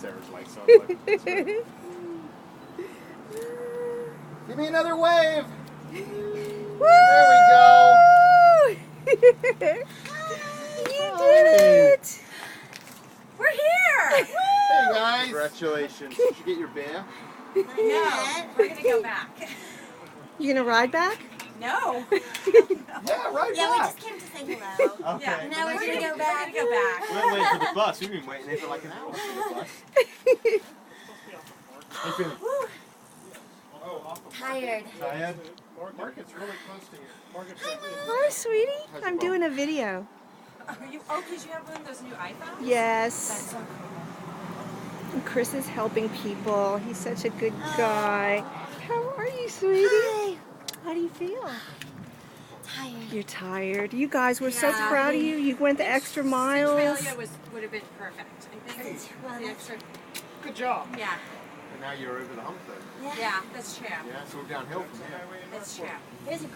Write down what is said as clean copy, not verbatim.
Sarah's like, so I'm like, that's right. Give me another wave. Woo! There we go. You did it! We're here! Hey guys. Congratulations. Did you get your band? No, we're gonna go back. You gonna ride back? No. Yeah, right Yeah, we back. just came to say hello. Okay. Yeah, Now we're gonna go back. We're gonna go back. We're waiting for the bus. We've been waiting there for like an hour for the bus. Hey, feeling Tired. tired? Market's really close to here. Hi, sweetie. I'm doing a video. Are you? Oh, because you have one of those new iPhones? Yes. That's so cool. And Chris is helping people. He's such a good guy. How are you, sweetie? Hi. How do you feel? Tired. You're tired. You guys were so Yeah. proud of you. You went the extra miles. Centralia would have been perfect. I think Well, the extra. Good job. Yeah. And now you're over the hump though. Yeah, that's true. Yeah, so we're downhill from here. That's true. There's a great